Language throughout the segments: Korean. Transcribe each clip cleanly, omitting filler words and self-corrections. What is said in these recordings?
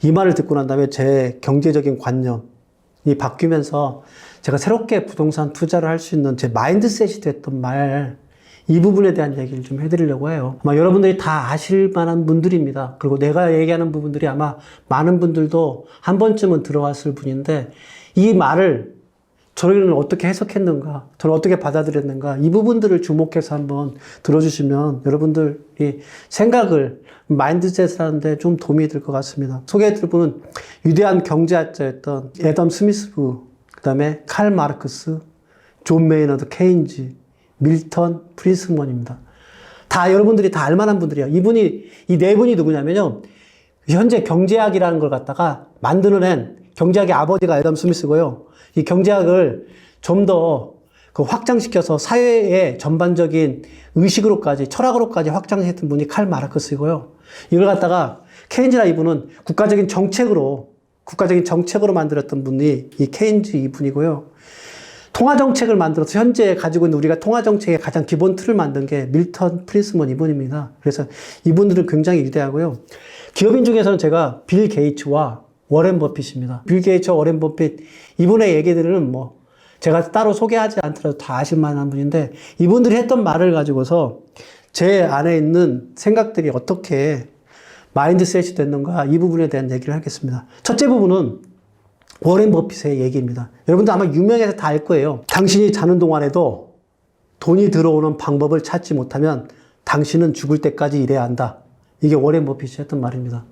이 말을 듣고 난 다음에 제 경제적인 관념이 바뀌면서 제가 새롭게 부동산 투자를 할 수 있는 제 마인드셋이 됐던 이 부분에 대한 얘기를 좀 해드리려고 해요. 아마 여러분들이 다 아실 만한 분들입니다. 그리고 내가 얘기하는 부분들이 아마 많은 분들도 한 번쯤은 들어왔을 분인데, 이 말을 저희는 어떻게 해석했는가, 저는 어떻게 받아들였는가, 이 부분들을 주목해서 한번 들어주시면 여러분들이 생각을, 마인드셋을 하는데 좀 도움이 될 것 같습니다. 소개해드릴 분은 위대한 경제학자였던 애덤 스미스, 그 다음에 칼 마르크스, 존 메이너드 케인즈, 밀턴 프리드먼입니다. 다 여러분들이 다 알만한 분들이에요. 이 네 분이 누구냐면요, 현재 경제학이라는 걸 갖다가 만들어낸 경제학의 아버지가 애덤 스미스고요. 이 경제학을 좀 더 확장시켜서 사회의 전반적인 의식으로까지, 철학으로까지 확장했던 분이 칼 마르크스이고요. 이걸 갖다가 케인즈라 이분은 국가적인 정책으로 만들었던 분이 이 케인즈 이분이고요. 통화정책을 만들어서 현재 가지고 있는 우리가 통화정책의 가장 기본 틀을 만든 게 밀턴 프리드먼 이분입니다. 그래서 이분들은 굉장히 위대하고요. 기업인 중에서는 제가 빌 게이츠와 워렌 버핏입니다. 빌 게이츠와 워렌 버핏, 이분의 얘기들은 제가 따로 소개하지 않더라도 다 아실 만한 분인데, 이분들이 했던 말을 가지고서 제 안에 있는 생각들이 어떻게 마인드셋이 됐는가, 이 부분에 대한 얘기를 하겠습니다. 첫째 부분은 워렌 버핏의 얘기입니다. 여러분들 아마 유명해서 다 알 거예요. 당신이 자는 동안에도 돈이 들어오는 방법을 찾지 못하면 당신은 죽을 때까지 일해야 한다. 이게 워렌 버핏이 했던 말입니다.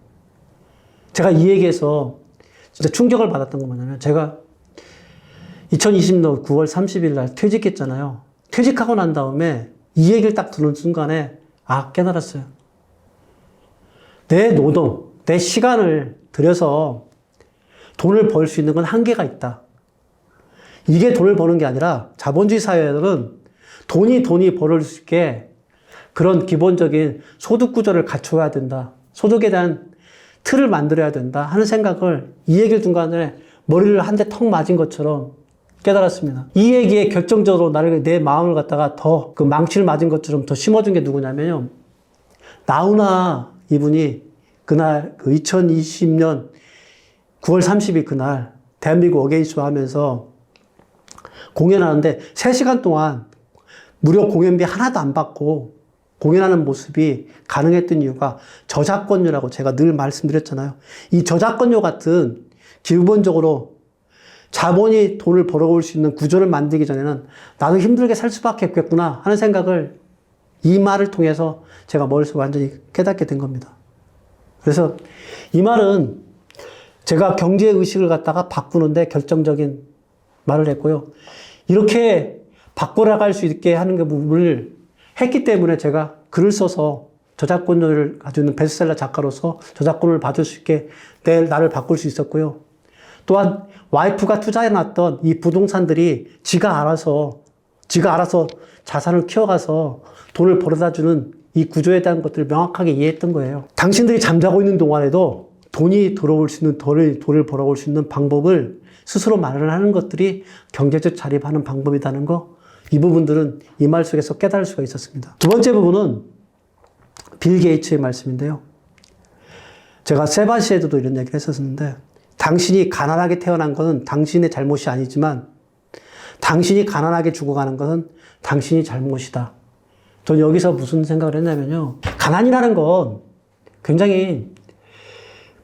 제가 이 얘기에서 진짜 충격을 받았던 건 뭐냐면, 제가 2020년 9월 30일 날 퇴직했잖아요. 퇴직하고 난 다음에 이 얘기를 딱 듣는 순간에 깨달았어요. 내 노동, 내 시간을 들여서 돈을 벌 수 있는 건 한계가 있다. 이게 돈을 버는 게 아니라 자본주의 사회에서는 돈이 벌을 수 있게 그런 기본적인 소득 구조를 갖춰야 된다. 소득에 대한 틀을 만들어야 된다 하는 생각을, 이 얘기를 중간에 머리를 한 대 턱 맞은 것처럼 깨달았습니다. 이 얘기에 결정적으로 내 마음을 갖다가 더 망치를 맞은 것처럼 더 심어준 게 누구냐면요, 나훈아 이분이 그날 2020년 9월 30일 그날 대한민국 어게인스트 하면서 공연하는데 3시간 동안 무료 공연비 하나도 안 받고 공연하는 모습이 가능했던 이유가 저작권료라고 제가 늘 말씀드렸잖아요. 이 저작권료 같은 기본적으로 자본이 돈을 벌어올 수 있는 구조를 만들기 전에는 나도 힘들게 살 수밖에 없겠구나 하는 생각을, 이 말을 통해서 제가 머릿속에 완전히 깨닫게 된 겁니다. 그래서 이 말은 제가 경제의식을 갖다가 바꾸는데 결정적인 말을 했고요. 이렇게 바꿔나갈 수 있게 하는 부분을 했기 때문에 제가 글을 써서 저작권료를 가지고 있는 베스트셀러 작가로서 저작권을 받을 수 있게 나를 바꿀 수 있었고요. 또한 와이프가 투자해놨던 이 부동산들이 지가 알아서 자산을 키워가서 돈을 벌어다주는 이 구조에 대한 것들을 명확하게 이해했던 거예요. 당신들이 잠자고 있는 동안에도 돈이 들어올 수 있는, 돈을 벌어올 수 있는 방법을 스스로 마련하는 것들이 경제적 자립하는 방법이라는 거, 이 부분들은 이 말 속에서 깨달을 수가 있었습니다. 두 번째 부분은 빌 게이츠의 말씀인데요. 제가 세바시에도 이런 얘기를 했었는데, 당신이 가난하게 태어난 것은 당신의 잘못이 아니지만 당신이 가난하게 죽어가는 것은 당신이 잘못이다. 전 여기서 무슨 생각을 했냐면요, 가난이라는 건 굉장히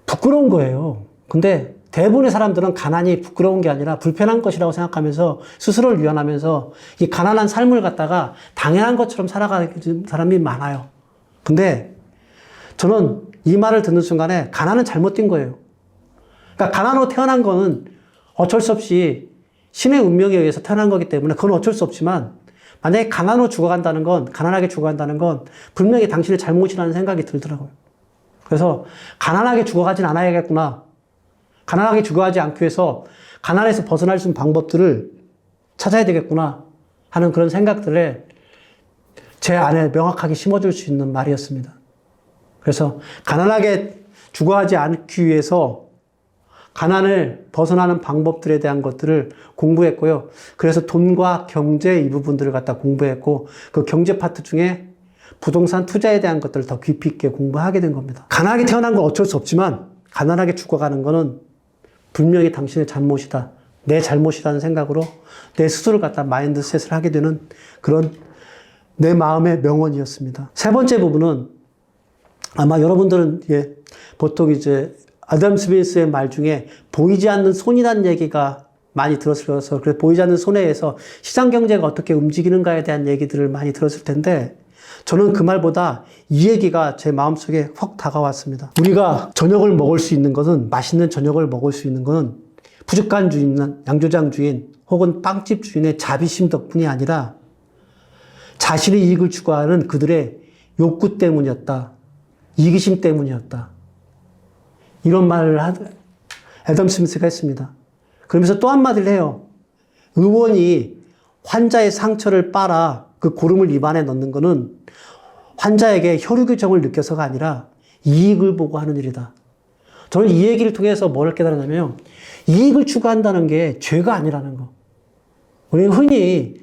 부끄러운 거예요. 근데 대부분의 사람들은 가난이 부끄러운 게 아니라 불편한 것이라고 생각하면서 스스로를 위안하면서 이 가난한 삶을 갖다가 당연한 것처럼 살아가는 사람이 많아요. 근데 저는 이 말을 듣는 순간에 가난은 잘못된 거예요. 그러니까 가난으로 태어난 거는 어쩔 수 없이 신의 운명에 의해서 태어난 거기 때문에 그건 어쩔 수 없지만, 만약에 가난하게 죽어간다는 건 분명히 당신의 잘못이라는 생각이 들더라고요. 그래서 가난하게 죽어가진 않아야겠구나. 가난하게 죽어가지 않기 위해서 가난에서 벗어날 수 있는 방법들을 찾아야 되겠구나 하는 그런 생각들을 제 안에 명확하게 심어줄 수 있는 말이었습니다. 그래서 가난하게 죽어가지 않기 위해서 가난을 벗어나는 방법들에 대한 것들을 공부했고요. 그래서 돈과 경제 이 부분들을 갖다 공부했고, 그 경제 파트 중에 부동산 투자에 대한 것들을 더 깊이 있게 공부하게 된 겁니다. 가난하게 태어난 건 어쩔 수 없지만 가난하게 죽어가는 거는 분명히 당신의 잘못이다. 내 잘못이라는 생각으로 내 스스로를 갖다 마인드셋을 하게 되는 그런 내 마음의 명언이었습니다. 세 번째 부분은 아마 여러분들은 보통 이제 아담 스미스의 말 중에 보이지 않는 손이라는 얘기가 많이 들었을 거여서 그래서 보이지 않는 손에 의해서 시장 경제가 어떻게 움직이는가에 대한 얘기들을 많이 들었을 텐데 저는 그 말보다 이 얘기가 제 마음속에 확 다가왔습니다. 우리가 저녁을 먹을 수 있는 것은 맛있는 저녁을 먹을 수 있는 것은 부족한 주인, 양조장 주인 혹은 빵집 주인의 자비심 덕분이 아니라 자신의 이익을 추구하는 그들의 욕구 때문이었다. 이기심 때문이었다. 이런 말을 애덤 스미스가 했습니다. 그러면서 또 한마디를 해요. 의원이 환자의 상처를 빨아 그 고름을 입안에 넣는 것은 환자에게 혈육의 정을 느껴서가 아니라 이익을 보고 하는 일이다. 저는 이 얘기를 통해서 뭘 깨달았냐면 이익을 추구한다는 게 죄가 아니라는 거. 우리는 흔히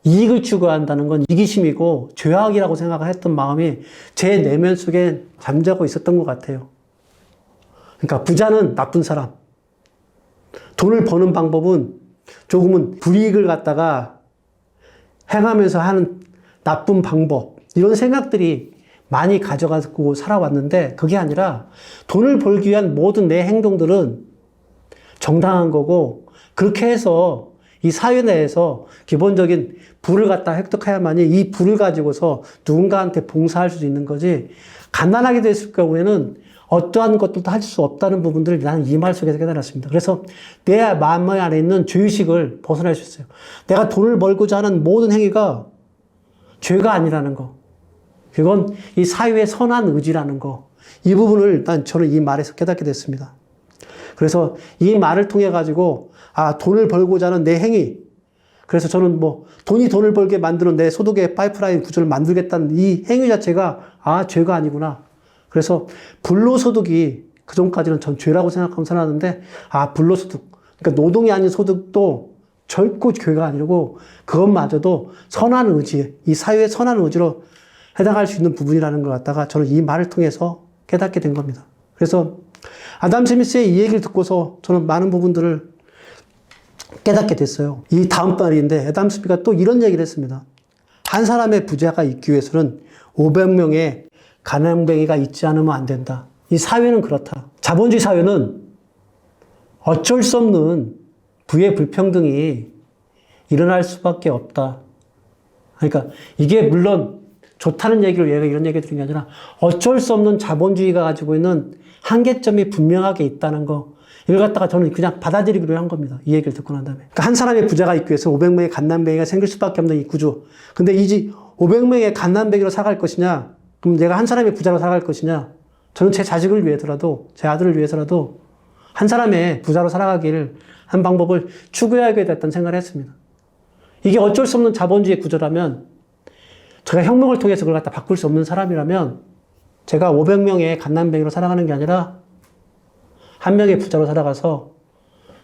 이익을 추구한다는 건 이기심이고 죄악이라고 생각을 했던 마음이 제 내면 속에 잠자고 있었던 것 같아요. 그러니까 부자는 나쁜 사람. 돈을 버는 방법은 조금은 불이익을 갖다가 행하면서 하는 나쁜 방법. 이런 생각들이 많이 가져가고 살아왔는데 그게 아니라 돈을 벌기 위한 모든 내 행동들은 정당한 거고 그렇게 해서 이 사회 내에서 기본적인 부를 갖다 획득해야만이 이 부를 가지고서 누군가한테 봉사할 수 있는 거지 가난하게 됐을 경우에는 어떠한 것들도 할 수 없다는 부분들을 나는 이 말 속에서 깨달았습니다. 그래서 내 마음 안에 있는 죄의식을 벗어날 수 있어요. 내가 돈을 벌고자 하는 모든 행위가 죄가 아니라는 거. 그건 이 사회의 선한 의지라는 거. 이 부분을 저는 이 말에서 깨닫게 됐습니다. 그래서 이 말을 통해 가지고 돈을 벌고자 하는 내 행위. 그래서 저는 돈이 돈을 벌게 만드는 내 소득의 파이프라인 구조를 만들겠다는 이 행위 자체가 죄가 아니구나. 그래서 불로소득이 그전까지는 전 죄라고 생각하고 살았는데 불로소득. 그러니까 노동이 아닌 소득도 결코 죄가 아니고 그것마저도 선한 의지, 이 사회의 선한 의지로 해당할 수 있는 부분이라는 걸 갖다가 저는 이 말을 통해서 깨닫게 된 겁니다. 그래서 아담 스미스의 이 얘기를 듣고서 저는 많은 부분들을 깨닫게 됐어요. 이 다음 말인데 아담 스미스가 또 이런 얘기를 했습니다. 한 사람의 부자가 있기 위해서는 500명의 가난뱅이가 있지 않으면 안 된다. 이 사회는 그렇다. 자본주의 사회는 어쩔 수 없는 부의 불평등이 일어날 수밖에 없다. 그러니까 이게 물론 좋다는 얘기를 얘가 이런 얘기 드린 게 아니라 어쩔 수 없는 자본주의가 가지고 있는 한계점이 분명하게 있다는 거. 이걸 갖다가 저는 그냥 받아들이기로 한 겁니다. 이 얘기를 듣고 난 다음에. 그러니까 한 사람의 부자가 있기 위해서 500명의 갓난뱅이가 생길 수밖에 없는 이 구조. 근데 500명의 갓난뱅이로 살아갈 것이냐? 그럼 내가 한 사람의 부자로 살아갈 것이냐? 저는 제 자식을 위해서라도, 제 아들을 위해서라도 한 사람의 부자로 살아가기를 한 방법을 추구해야게 됐다는 생각을 했습니다. 이게 어쩔 수 없는 자본주의 구조라면 제가 혁명을 통해서 그걸 갖다 바꿀 수 없는 사람이라면 제가 500명의 갓난뱅이로 살아가는 게 아니라 한 명의 부자로 살아가서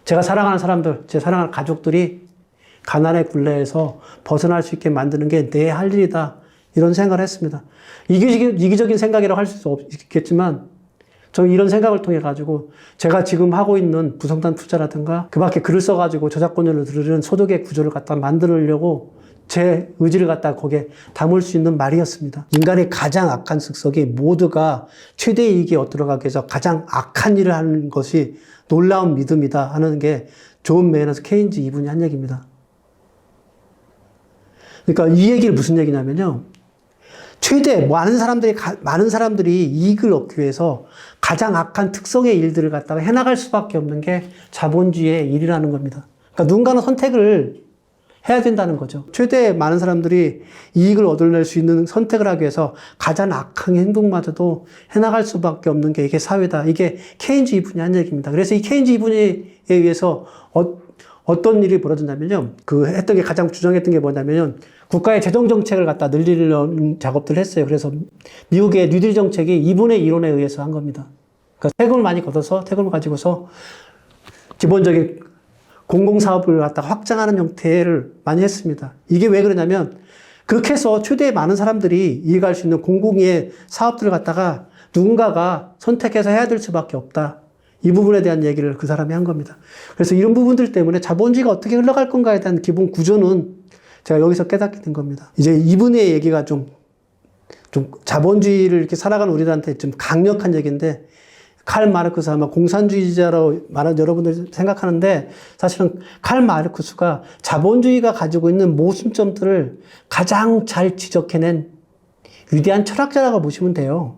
제가 사랑하는 사람들, 제 사랑하는 가족들이 가난의 굴레에서 벗어날 수 있게 만드는 게 내 할 일이다. 이런 생각을 했습니다. 이기적인 생각이라고 할 수 있겠지만 저는 이런 생각을 통해 가지고 제가 지금 하고 있는 부성단 투자라든가 그 밖에 글을 써가지고 저작권료를 들으려는 소득의 구조를 갖다 만들려고 제 의지를 갖다 거기에 담을 수 있는 말이었습니다. 인간의 가장 악한 습성이 모두가 최대 이익에 얻들어가기 위해서 가장 악한 일을 하는 것이 놀라운 믿음이다 하는 게 존 메이너스 케인즈 이분이 한 얘기입니다. 그러니까 이 얘기를 무슨 얘기냐면요. 많은 사람들이 이익을 얻기 위해서 가장 악한 특성의 일들을 갖다가 해나갈 수밖에 없는 게 자본주의의 일이라는 겁니다. 그러니까 누군가는 선택을 해야 된다는 거죠. 최대 많은 사람들이 이익을 얻어낼 수 있는 선택을 하기 위해서 가장 악한 행동마저도 해나갈 수밖에 없는 게 이게 사회다. 이게 케인즈 이분이 한 얘기입니다. 그래서 이 케인즈 이분에 의해서 어떤 일이 벌어졌냐면요. 했던 게 가장 주장했던 게 뭐냐면요. 국가의 재정 정책을 갖다 늘리려는 작업들을 했어요. 그래서 미국의 뉴딜 정책이 이분의 이론에 의해서 한 겁니다. 그러니까 세금을 많이 걷어서 세금을 가지고서 기본적인 공공사업을 갖다가 확장하는 형태를 많이 했습니다. 이게 왜 그러냐면 그렇게 해서 최대의 많은 사람들이 이해할 수 있는 공공의 사업들을 갖다가 누군가가 선택해서 해야 될 수밖에 없다. 이 부분에 대한 얘기를 그 사람이 한 겁니다. 그래서 이런 부분들 때문에 자본주의가 어떻게 흘러갈 건가에 대한 기본 구조는 제가 여기서 깨닫게 된 겁니다. 이제 이분의 얘기가 좀 자본주의를 이렇게 살아가는 우리들한테 좀 강력한 얘기인데, 칼 마르크스 아마 공산주의자로 말하는 여러분들 생각하는데, 사실은 칼 마르크스가 자본주의가 가지고 있는 모순점들을 가장 잘 지적해낸 위대한 철학자라고 보시면 돼요.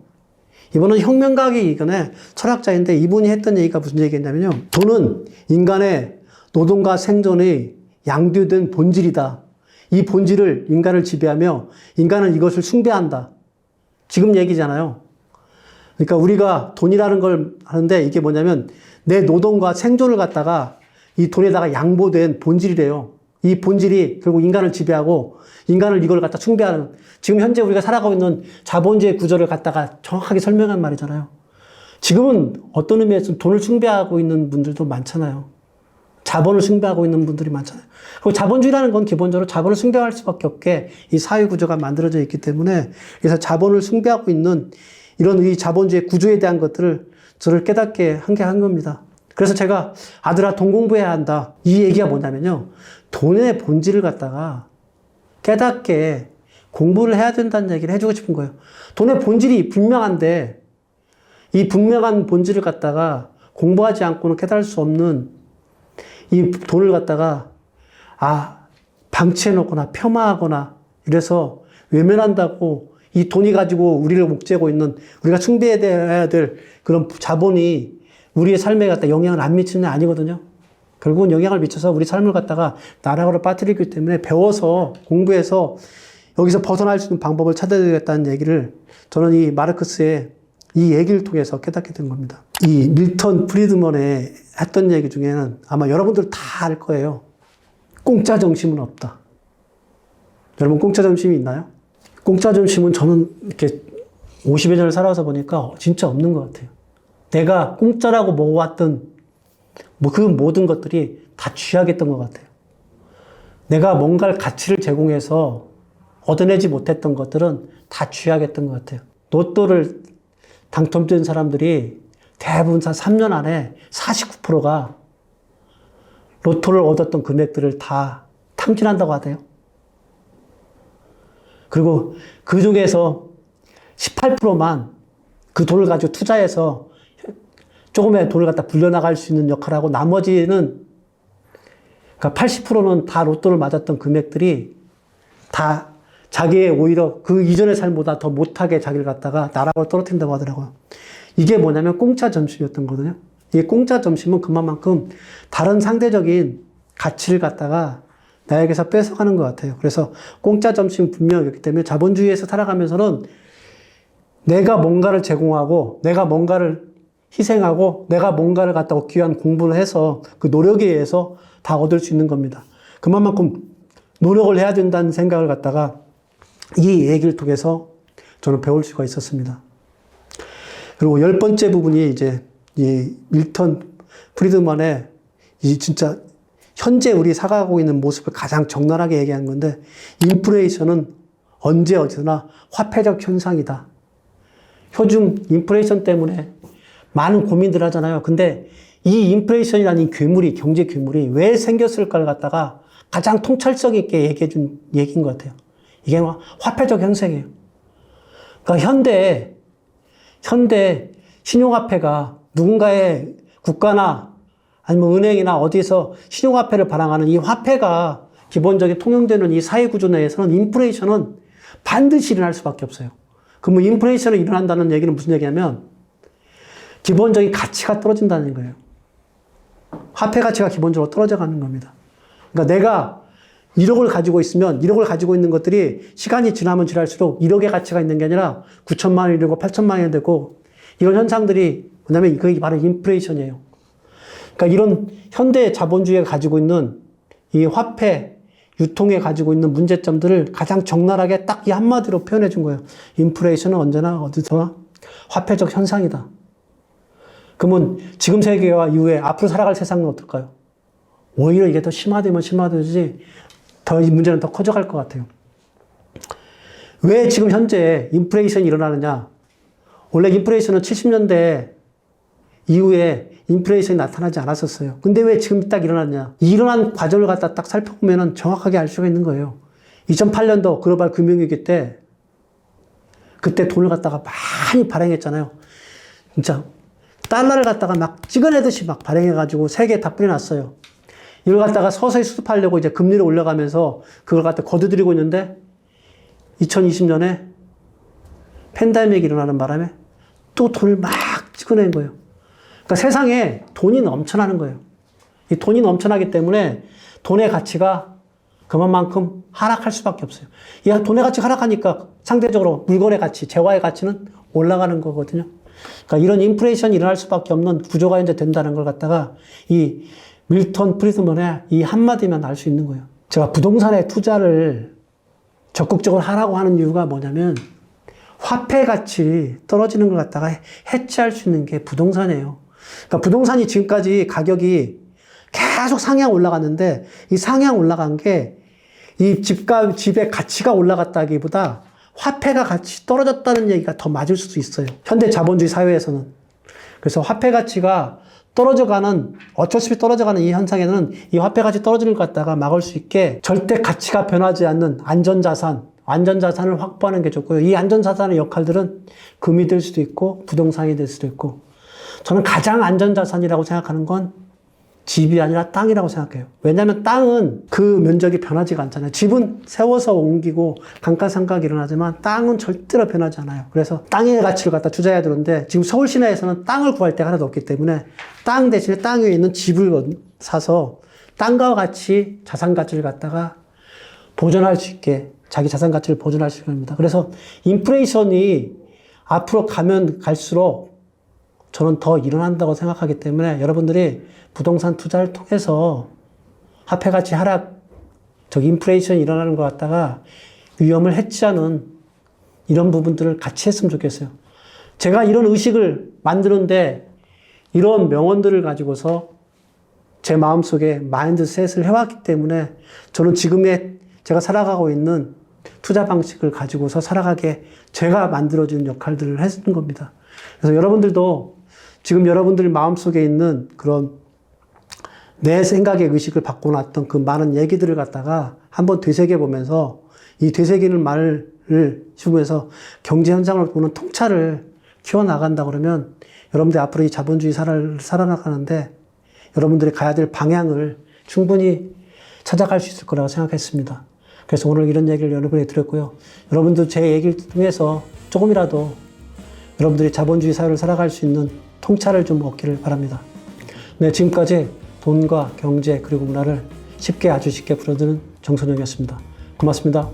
이분은 혁명가이기 이전에 철학자인데, 이분이 했던 얘기가 무슨 얘기였냐면요. 돈은 인간의 노동과 생존의 양도된 본질이다. 이 본질을 인간을 지배하며 인간은 이것을 숭배한다. 지금 얘기잖아요. 그러니까 우리가 돈이라는 걸 하는데, 이게 뭐냐면 내 노동과 생존을 갖다가 이 돈에다가 양보된 본질이래요. 이 본질이 결국 인간을 지배하고 인간을 이걸 갖다 숭배하는, 지금 현재 우리가 살아가고 있는 자본주의 구조를 갖다가 정확하게 설명한 말이잖아요. 지금은 어떤 의미에서 돈을 숭배하고 있는 분들도 많잖아요. 자본을 숭배하고 있는 분들이 많잖아요. 그리고 자본주의라는 건 기본적으로 자본을 숭배할 수밖에 없게 이 사회 구조가 만들어져 있기 때문에, 그래서 자본을 숭배하고 있는 이런 이 자본주의 구조에 대한 것들을 저를 깨닫게 한 겁니다. 그래서 제가 아들아 돈 공부해야 한다. 이 얘기가 뭐냐면요. 돈의 본질을 갖다가 깨닫게 공부를 해야 된다는 얘기를 해주고 싶은 거예요. 돈의 본질이 분명한데 이 분명한 본질을 갖다가 공부하지 않고는 깨달을 수 없는 이 돈을 갖다가 방치해놓거나 폄하하거나 이래서 외면한다고 이 돈이 가지고 우리를 목재고 있는, 우리가 숭배해야 될 그런 자본이 우리의 삶에 갖다 영향을 안 미치는 게 아니거든요. 결국은 영향을 미쳐서 우리 삶을 갖다가 나락으로 빠뜨리기 때문에 배워서 공부해서 여기서 벗어날 수 있는 방법을 찾아야 되겠다는 얘기를 저는 이 마르크스의 이 얘기를 통해서 깨닫게 된 겁니다. 이 밀턴 프리드먼의 했던 얘기 중에는 아마 여러분들 다 알 거예요. 공짜 점심은 없다. 여러분 공짜 점심이 있나요? 공짜 점심은 저는 이렇게 50여 년을 살아서 보니까 진짜 없는 것 같아요. 내가 공짜라고 먹어왔던 그 모든 것들이 다 쥐약했던 것 같아요. 내가 뭔가를 가치를 제공해서 얻어내지 못했던 것들은 다 쥐약했던 것 같아요. 로또를 당첨된 사람들이 대부분 한 3년 안에 49%가 로또를 얻었던 금액들을 다 탕진한다고 하대요. 그리고 그 중에서 18%만 그 돈을 가지고 투자해서 조금의 돈을 갖다 불려나갈 수 있는 역할을 하고, 나머지는, 그러니까 80%는 다 로또를 맞았던 금액들이 다 자기의 오히려 그 이전의 삶보다 더 못하게 자기를 갖다가 나락으로 떨어뜨린다고 하더라고요. 이게 뭐냐면 공짜 점심이었던 거거든요. 이 공짜 점심은 그만큼 다른 상대적인 가치를 갖다가 나에게서 뺏어가는 것 같아요. 그래서 공짜 점심은 분명했기 때문에 자본주의에서 살아가면서는 내가 뭔가를 제공하고 내가 뭔가를 희생하고 내가 뭔가를 갖다 얻기 위한 공부를 해서 그 노력에 의해서 다 얻을 수 있는 겁니다. 그만큼 노력을 해야 된다는 생각을 갖다가 이 얘기를 통해서 저는 배울 수가 있었습니다. 그리고 10번째 부분이 이제 이 밀턴 프리드먼의 이 진짜 현재 우리 살아가고 있는 모습을 가장 적나라하게 얘기한 건데, 인플레이션은 언제 어디서나 화폐적 현상이다. 요즘 인플레이션 때문에 많은 고민들 하잖아요. 근데 이 인플레이션이라는 괴물이, 경제 괴물이 왜 생겼을까를 갖다가 가장 통찰성 있게 얘기해 준 얘기인 것 같아요. 이게 화폐적 현상이에요. 그러니까 현대 신용화폐가 누군가의 국가나 아니면 은행이나 어디에서 신용화폐를 발행하는 이 화폐가 기본적인 통용되는 이 사회구조 내에서는 인플레이션은 반드시 일어날 수밖에 없어요. 그러면 인플레이션이 일어난다는 얘기는 무슨 얘기냐면 기본적인 가치가 떨어진다는 거예요. 화폐 가치가 기본적으로 떨어져 가는 겁니다. 그러니까 내가 1억을 가지고 있으면 1억을 가지고 있는 것들이 시간이 지나면 지날수록 1억의 가치가 있는 게 아니라 9천만 원이 되고 8천만 원이 되고, 이런 현상들이 뭐냐면 그게 바로 인플레이션이에요. 그러니까 이런 현대 자본주의가 가지고 있는 이 화폐 유통에 가지고 있는 문제점들을 가장 적나라하게 딱 이 한마디로 표현해 준 거예요. 인플레이션은 언제나 어디서나 화폐적 현상이다. 그러면 지금 세계와 이후에 앞으로 살아갈 세상은 어떨까요? 오히려 이게 더 심화되면 심화되지 더 이 문제는 더 커져갈 것 같아요. 왜 지금 현재 인플레이션이 일어나느냐? 원래 인플레이션은 70년대 이후에 인플레이션이 나타나지 않았었어요. 근데 왜 지금 딱 일어났냐? 이 일어난 과정을 갖다 딱 살펴보면 정확하게 알 수가 있는 거예요. 2008년도 글로벌 금융위기 때 그때 돈을 갖다가 많이 발행했잖아요. 진짜 달러를 갖다가 막 찍어내듯이 막 발행해가지고 세계에 다 뿌려놨어요. 이걸 갖다가 서서히 수습하려고 이제 금리를 올려가면서 그걸 갖다 거두드리고 있는데 2020년에 팬데믹이 일어나는 바람에 또 돈을 막 찍어낸 거예요. 그러니까 세상에 돈이 넘쳐나는 거예요. 이 돈이 넘쳐나기 때문에 돈의 가치가 그만큼 하락할 수밖에 없어요. 이 돈의 가치 하락하니까 상대적으로 물건의 가치, 재화의 가치는 올라가는 거거든요. 그러니까 이런 인플레이션이 일어날 수밖에 없는 구조가 이제 된다는 걸 갖다가 이 밀턴 프리드먼의 이 한마디면 알 수 있는 거예요. 제가 부동산에 투자를 적극적으로 하라고 하는 이유가 뭐냐면 화폐 가치 떨어지는 걸 갖다가 해치할 수 있는 게 부동산이에요. 그러니까 부동산이 지금까지 가격이 계속 상향 올라갔는데 이 상향 올라간 게 이 집의 가치가 올라갔다기보다 화폐가 같이 떨어졌다는 얘기가 더 맞을 수도 있어요. 현대 자본주의 사회에서는. 그래서 화폐 가치가 어쩔 수 없이 떨어져가는 이 현상에는 이 화폐 가치 떨어지는 것 갖다가 막을 수 있게 절대 가치가 변하지 않는 안전자산을 확보하는 게 좋고요. 이 안전자산의 역할들은 금이 될 수도 있고 부동산이 될 수도 있고 저는 가장 안전자산이라고 생각하는 건 집이 아니라 땅이라고 생각해요. 왜냐하면 땅은 그 면적이 변하지가 않잖아요. 집은 세워서 옮기고 감가상각이 일어나지만 땅은 절대로 변하지 않아요. 그래서 땅의 가치를 갖다 투자해야 되는데 지금 서울 시내에서는 땅을 구할 데가 하나도 없기 때문에 땅 대신에 땅 위에 있는 집을 사서 땅과 같이 자산 가치를 갖다가 보존할 수 있게 자기 자산 가치를 보존할 수 있게 합니다. 그래서 인플레이션이 앞으로 가면 갈수록 저는 더 일어난다고 생각하기 때문에 여러분들이 부동산 투자를 통해서 화폐 가치 하락, 인플레이션이 일어나는 것 같다가 위험을 해치하는 이런 부분들을 같이 했으면 좋겠어요. 제가 이런 의식을 만드는데 이런 명언들을 가지고서 제 마음속에 마인드셋을 해왔기 때문에 저는 지금의 제가 살아가고 있는 투자 방식을 가지고서 살아가게 제가 만들어주는 역할들을 해주는 겁니다. 그래서 여러분들도 지금 여러분들 마음속에 있는 그런 내 생각의 의식을 바꿔놨던 그 많은 얘기들을 갖다가 한번 되새겨보면서 이 되새기는 말을 씹으면서 경제 현상을 보는 통찰을 키워나간다 그러면 여러분들 앞으로 이 자본주의 살아나가는데 여러분들이 가야 될 방향을 충분히 찾아갈 수 있을 거라고 생각했습니다. 그래서 오늘 이런 얘기를 여러분에게 드렸고요. 여러분도 제 얘기를 통해서 조금이라도 여러분들이 자본주의 사회를 살아갈 수 있는 통찰을 좀 얻기를 바랍니다. 네, 지금까지 돈과 경제 그리고 문화를 아주 쉽게 풀어드는 정선영이었습니다. 고맙습니다.